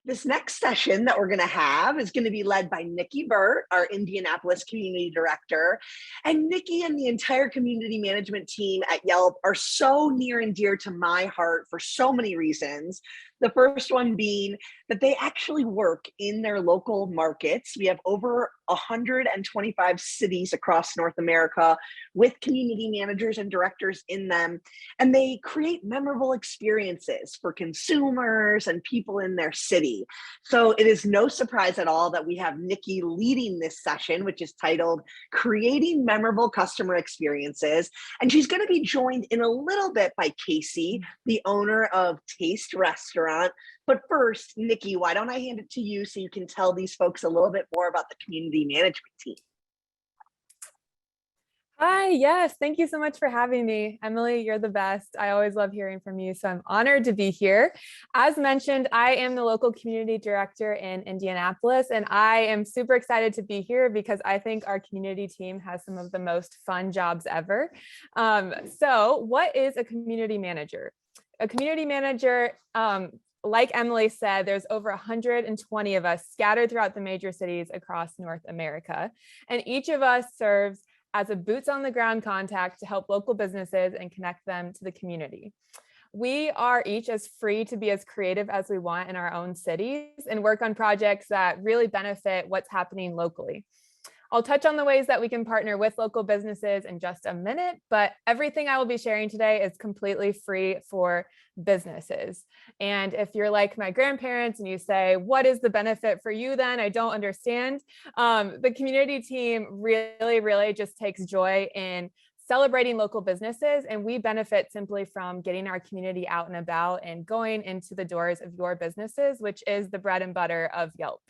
This next session that we're going to have is going to be led by Niki Burt, our Indianapolis Community Director. And Niki and the entire community management team at Yelp are so near and dear to my heart for so many reasons. The first one being that they actually work in their local markets. We have over 125 cities across North America with community managers and directors in them, and they create memorable experiences for consumers and people in their city. So it is no surprise at all that we have Niki leading this session, which is titled Creating Memorable Customer Experiences. And she's going to be joined in a little bit by Caisy, the owner of Taste Restaurant. But first, Niki, why don't I hand it to you so you can tell these folks a little bit more about the community management team? Hi, yes, thank you so much for having me. Emily, you're the best. I always love hearing from you, so I'm honored to be here. As mentioned, I am the local community director in Indianapolis, and I am super excited to be here because I think our community team has some of the most fun jobs ever. So what is a community manager? A community manager, like Emily said, there's over 120 of us scattered throughout the major cities across North America, and each of us serves as a boots on the ground contact to help local businesses and connect them to the community. We are each as free to be as creative as we want in our own cities and work on projects that really benefit what's happening locally. I'll touch on the ways that we can partner with local businesses in just a minute, but everything I will be sharing today is completely free for businesses. And if you're like my grandparents and you say, what is the benefit for you then? I don't understand. The community team really just takes joy in celebrating local businesses, and we benefit simply from getting our community out and about and going into the doors of your businesses, which is the bread and butter of Yelp.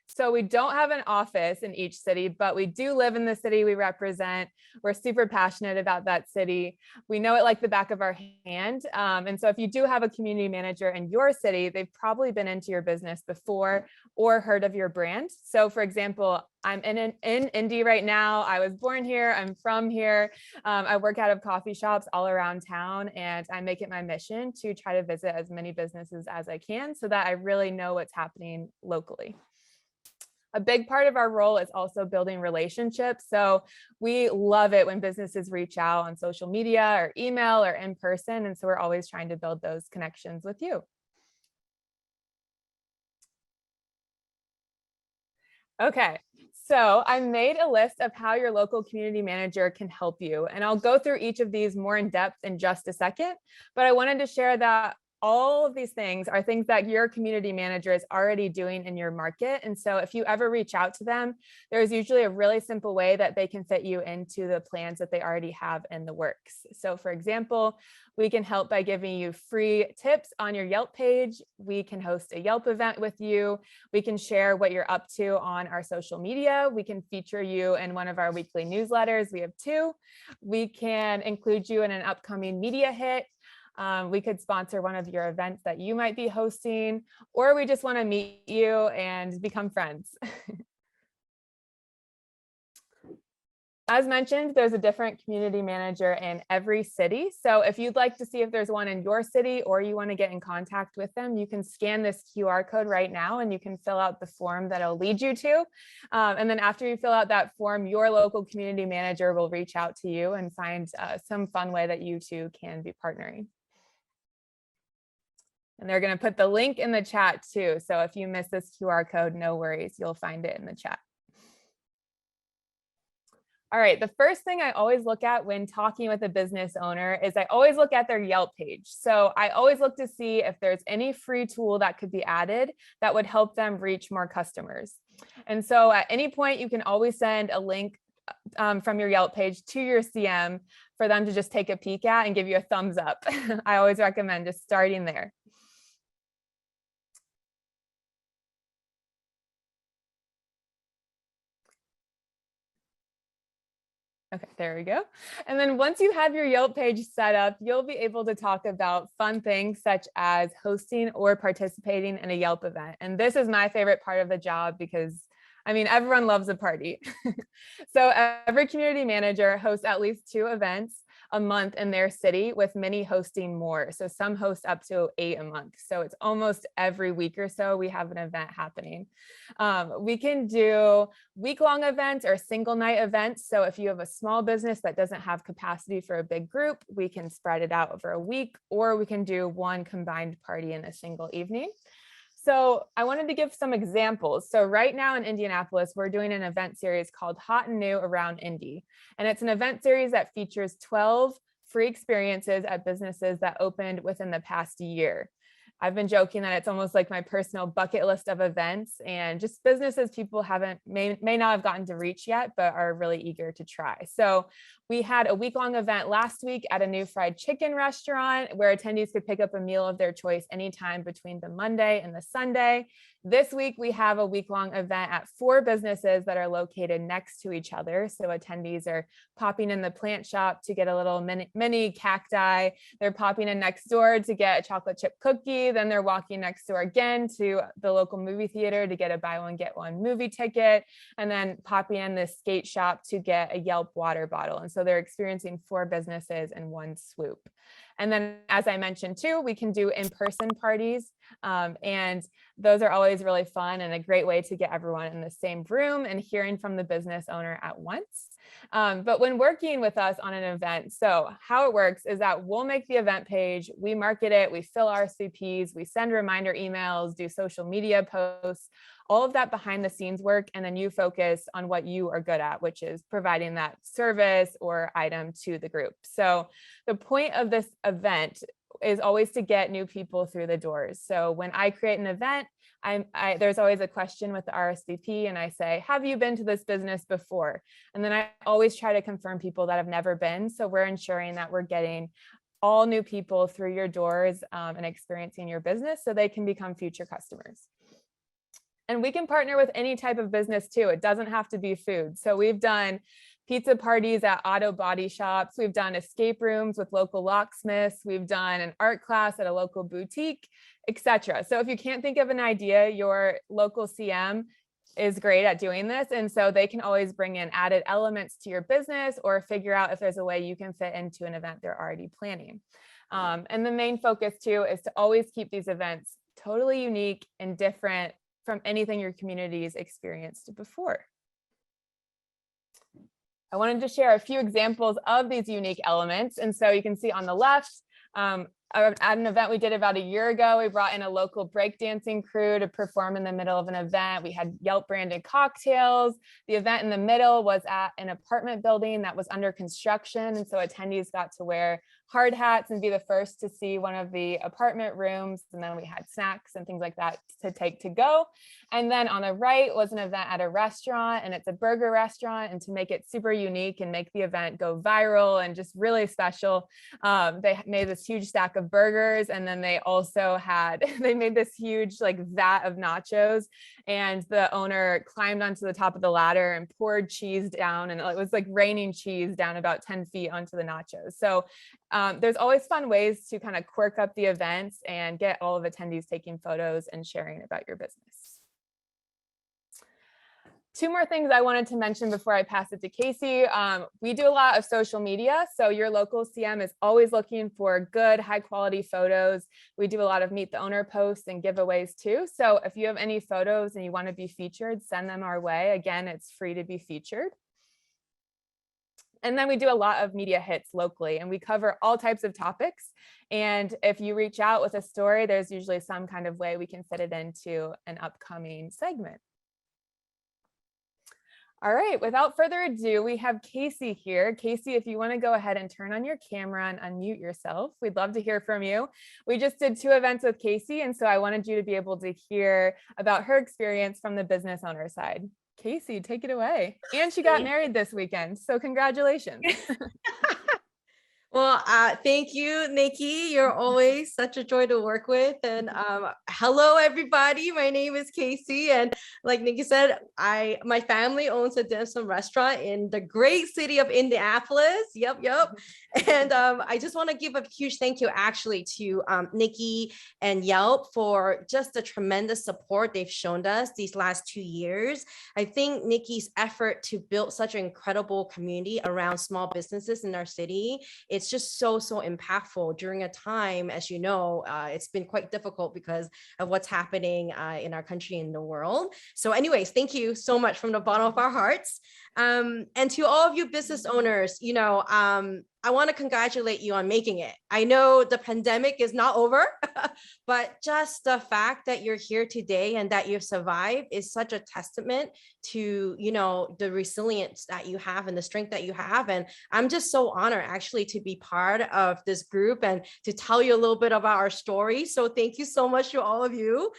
So we don't have an office in each city, but we do live in the city we represent. We're super passionate about that city. We know it like the back of our hand. And so if you do have a community manager in your city, they've probably been into your business before or heard of your brand. So for example, I'm in Indy right now. I was born here. I'm from here. I work out of coffee shops all around town, and I make it my mission to try to visit as many businesses as I can so that I really know what's happening locally. A big part of our role is also building relationships. So we love it when businesses reach out on social media or email or in person. And so we're always trying to build those connections with you. Okay, so I made a list of how your local community manager can help you. And I'll go through each of these more in depth in just a second. But I wanted to share that all of these things are things that your community manager is already doing in your market. And so if you ever reach out to them, there's usually a really simple way that they can fit you into the plans that they already have in the works. So for example, we can help by giving you free tips on your Yelp page. We can host a Yelp event with you. We can share what you're up to on our social media. We can feature you in one of our weekly newsletters. We have 2. We can include you in an upcoming media hit. We could sponsor one of your events that you might be hosting, or we just want to meet you and become friends. As mentioned, there's a different community manager in every city. So if you'd like to see if there's one in your city or you want to get in contact with them, you can scan this QR code right now and you can fill out the form that'll lead you to. And then after you fill out that form, your local community manager will reach out to you and find some fun way that you two can be partnering. And they're going to put the link in the chat too. So if you miss this QR code, no worries, you'll find it in the chat. All right, the first thing I always look at when talking with a business owner is I always look at their Yelp page. So I always look to see if there's any free tool that could be added that would help them reach more customers. And so at any point, you can always send a link from your Yelp page to your CM for them to just take a peek at and give you a thumbs up. I always recommend just starting there. Okay, there we go. And then once you have your Yelp page set up, you'll be able to talk about fun things such as hosting or participating in a Yelp event. And this is my favorite part of the job because I mean, everyone loves a party. So every community manager hosts at least 2 events. a month in their city, with many hosting more. So some host up to 8 a month. So it's almost every week or so we have an event happening. We can do week-long events or single night events. So if you have a small business that doesn't have capacity for a big group, we can spread it out over a week, or we can do one combined party in a single evening. So I wanted to give some examples. So right now in Indianapolis, we're doing an event series called Hot and New Around Indy. And it's an event series that features 12 free experiences at businesses that opened within the past year. I've been joking that it's almost like my personal bucket list of events, and just businesses people may not have gotten to reach yet, but are really eager to try. So we had a week-long event last week at a new fried chicken restaurant where attendees could pick up a meal of their choice anytime between the Monday and the Sunday. This week, we have a week-long event at 4 businesses that are located next to each other. So attendees are popping in the plant shop to get a little mini cacti. They're popping in next door to get a chocolate chip cookie. Then they're walking next door again to the local movie theater to get a buy one, get one movie ticket. And then popping in the skate shop to get a Yelp water bottle. And so they're experiencing 4 businesses in one swoop. And then, as I mentioned too, we can do in-person parties. And those are always really fun and a great way to get everyone in the same room and hearing from the business owner at once. But when working with us on an event, so how it works is that we'll make the event page, we market it, we fill RSVPs, we send reminder emails, do social media posts, all of that behind the scenes work, and then you focus on what you are good at, which is providing that service or item to the group. So the point of this event is always to get new people through the doors. So when I create an event, there's always a question with the RSVP, and I say, have you been to this business before? And then I always try to confirm people that have never been. So we're ensuring that we're getting all new people through your doors and experiencing your business so they can become future customers. And we can partner with any type of business too. It doesn't have to be food. So we've done pizza parties at auto body shops. We've done escape rooms with local locksmiths. We've done an art class at a local boutique, etc. So if you can't think of an idea, your local CM is great at doing this. And so they can always bring in added elements to your business or figure out if there's a way you can fit into an event they're already planning. And the main focus too is to always keep these events totally unique and different from anything your community's experienced before. I wanted to share a few examples of these unique elements. And so you can see on the left, at an event we did about a year ago, we brought in a local breakdancing crew to perform in the middle of an event. We had Yelp branded cocktails. The event in the middle was at an apartment building that was under construction. And so attendees got to wear hard hats and be the first to see one of the apartment rooms. And then we had snacks and things like that to take to go. And then on the right was an event at a restaurant, and it's a burger restaurant. And to make it super unique and make the event go viral and just really special, they made this huge stack of burgers. And then they also they made this huge vat of nachos, and the owner climbed onto the top of the ladder and poured cheese down, and it was like raining cheese down about 10 feet onto the nachos. So there's always fun ways to kind of quirk up the events and get all of attendees taking photos and sharing about your business. 2 more things I wanted to mention before I pass it to Caisy. We do a lot of social media. So your local CM is always looking for good, high quality photos. We do a lot of meet the owner posts and giveaways too. So if you have any photos and you want to be featured, send them our way. Again, it's free to be featured. And then we do a lot of media hits locally, and we cover all types of topics. And if you reach out with a story, there's usually some kind of way we can fit it into an upcoming segment. All right, without further ado, we have Caisy here. Caisy, if you want to go ahead and turn on your camera and unmute yourself, we'd love to hear from you. We just did 2 events with Caisy, and so I wanted you to be able to hear about her experience from the business owner side. Caisy, take it away. And she got married this weekend, so congratulations. Well, thank you, Niki. You're always such a joy to work with. And hello, everybody. My name is Caisy. And like Niki said, my family owns a dim sum restaurant in the great city of Indianapolis. Yep. And I just want to give a huge thank you actually to Niki and Yelp for just the tremendous support they've shown us these last 2 years. I think Niki's effort to build such an incredible community around small businesses in our city, it's it's just so impactful during a time, as you know, it's been quite difficult because of what's happening in our country and the world. So anyways, thank you so much from the bottom of our hearts. And to all of you business owners, I want to congratulate you on making it. I know the pandemic is not over, but just the fact that you're here today and that you've survived is such a testament to, the resilience that you have and the strength that you have. And I'm just so honored actually to be part of this group and to tell you a little bit about our story. So thank you so much to all of you.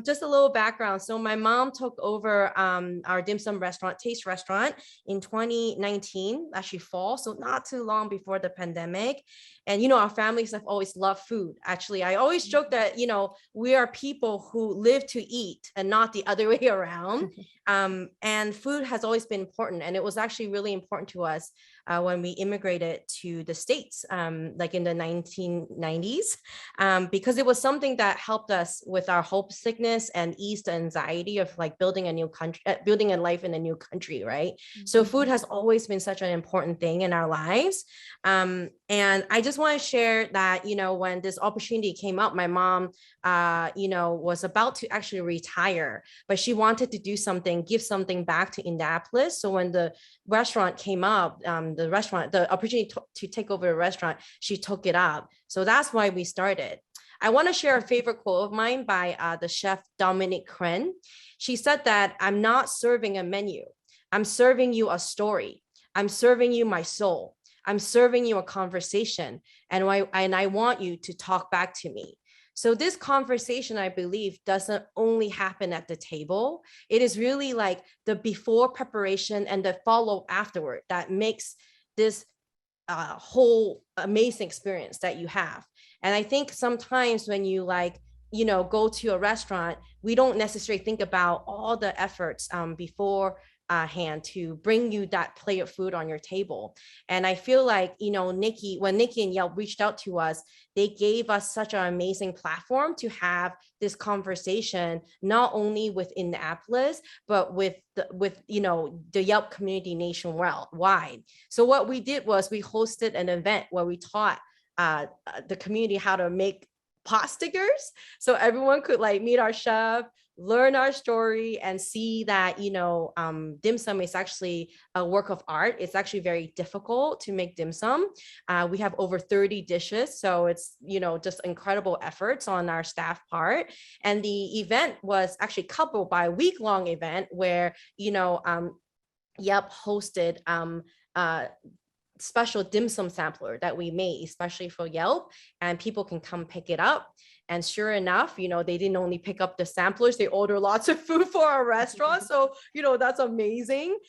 Just a little background. So my mom took over our dim sum restaurant, Taste Restaurant, in 2019, actually fall. So not too long before the pandemic. And, our families have always loved food. Actually, I always joke that, we are people who live to eat and not the other way around. And food has always been important. And it was actually really important to us when we immigrated to the States, like in the 1990s, because it was something that helped us with our homesickness and eased the anxiety of like building a new country, building a life in a new country, right? So food has always been such an important thing in our lives. And I just want to share that, when this opportunity came up, my mom, was about to actually retire, but she wanted to do something, give something back to Indianapolis. So when the restaurant came up, the opportunity to take over the restaurant, she took it up. So that's why we started. I want to share a favorite quote of mine by the chef Dominique Crenn. She said that I'm not serving a menu. I'm serving you a story. I'm serving you my soul. I'm serving you a conversation. And I want you to talk back to me. So this conversation, I believe, doesn't only happen at the table. It is really like the before preparation and the follow afterward that makes this whole amazing experience that you have. And I think sometimes when you go to a restaurant, we don't necessarily think about all the efforts before hand to bring you that plate of food on your table. And I feel like, when Niki and Yelp reached out to us, they gave us such an amazing platform to have this conversation, not only with Indianapolis, but with the Yelp community nationwide. So what we did was we hosted an event where we taught the community how to make pot stickers. So everyone could meet our chef, learn our story, and see that, dim sum is actually a work of art. It's actually very difficult to make dim sum. We have over 30 dishes. So it's, just incredible efforts on our staff part. And the event was actually coupled by a week-long event where, Yelp hosted special dim sum sampler that we made, especially for Yelp, and people can come pick it up. And sure enough, they didn't only pick up the samplers, they order lots of food for our restaurant. So, that's amazing.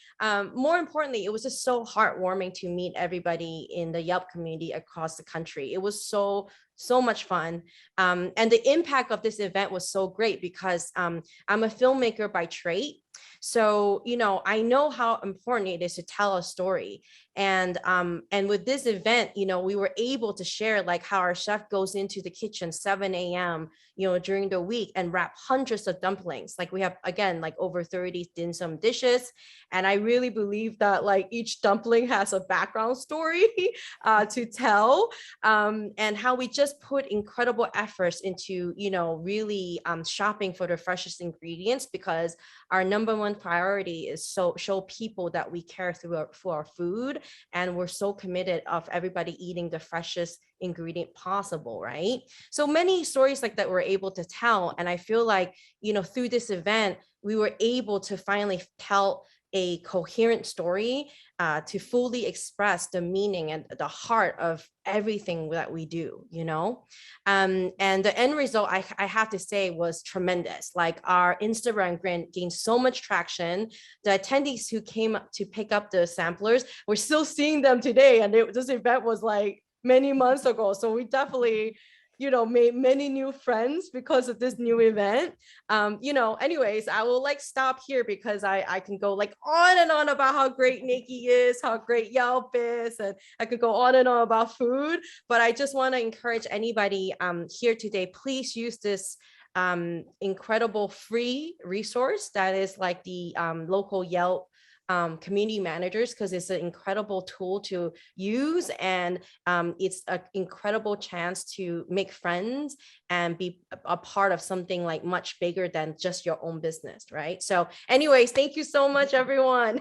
More importantly, it was just so heartwarming to meet everybody in the Yelp community across the country. It was so much fun. And the impact of this event was so great because I'm a filmmaker by trade. So, I know how important it is to tell a story. And with this event, we were able to share how our chef goes into the kitchen 7 a.m., during the week and wrap hundreds of dumplings. We have, again, over 30 dim sum dishes. And I really believe that each dumpling has a background story to tell, and how we just put incredible efforts into, really shopping for the freshest ingredients, because our number one priority is show people that we care for our food, and we're so committed of everybody eating the freshest ingredient possible, right? So many stories like that we're able to tell. And I feel like, through this event, we were able to finally tell a coherent story to fully express the meaning and the heart of everything that we do, and the end result, I have to say, was tremendous. Our Instagram gained so much traction. The attendees who came up to pick up the samplers, we're still seeing them today. And this event was many months ago. So we definitely, made many new friends because of this new event. Anyways, I will stop here because I can go on and on about how great Niki is, how great Yelp is, and I could go on and on about food. But I just want to encourage anybody here today, please use this incredible free resource that is the local Yelp community managers, because it's an incredible tool to use, and it's an incredible chance to make friends and be a part of something like much bigger than just your own business, right? So anyways, thank you so much, everyone.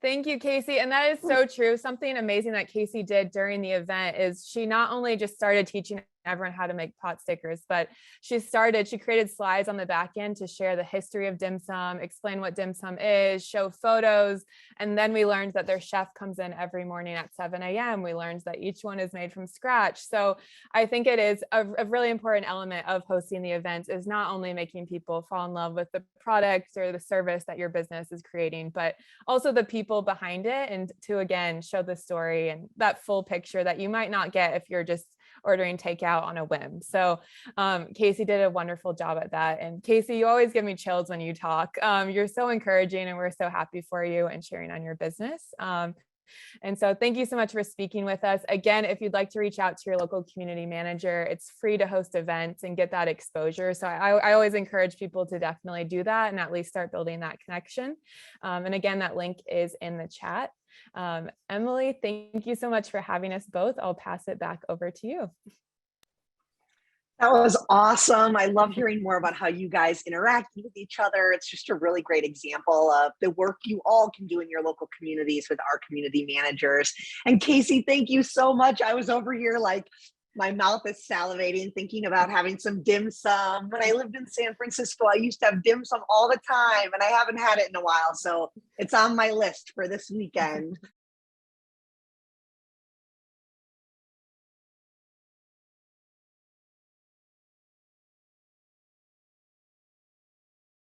Thank you, Caisy. And that is so true. Something amazing that Caisy did during the event is she not only just started teaching everyone how to make pot stickers, but she created slides on the back end to share the history of dim sum, explain what dim sum is, show photos. And then we learned that their chef comes in every morning at 7 a.m. We learned that each one is made from scratch. So I think it is a really important element of hosting the events is not only making people fall in love with the product or the service that your business is creating, but also the people behind it, and to again show the story and that full picture that you might not get if you're just ordering takeout on a whim. So Caisy did a wonderful job at that. And Caisy, you always give me chills when you talk. You're so encouraging, and we're so happy for you and sharing on your business. And so thank you so much for speaking with us. Again, if you'd like to reach out to your local community manager, it's free to host events and get that exposure. So I always encourage people to definitely do that and at least start building that connection. And again, that link is in the chat. Emily, thank you so much for having us both. I'll pass it back over to you. That was awesome. I love hearing more about how you guys interact with each other. It's just a really great example of the work you all can do in your local communities with our community managers. And Caisy, thank you so much. I was over here like, my mouth is salivating thinking about having some dim sum. When I lived in San Francisco, I used to have dim sum all the time, and I haven't had it in a while. So it's on my list for this weekend.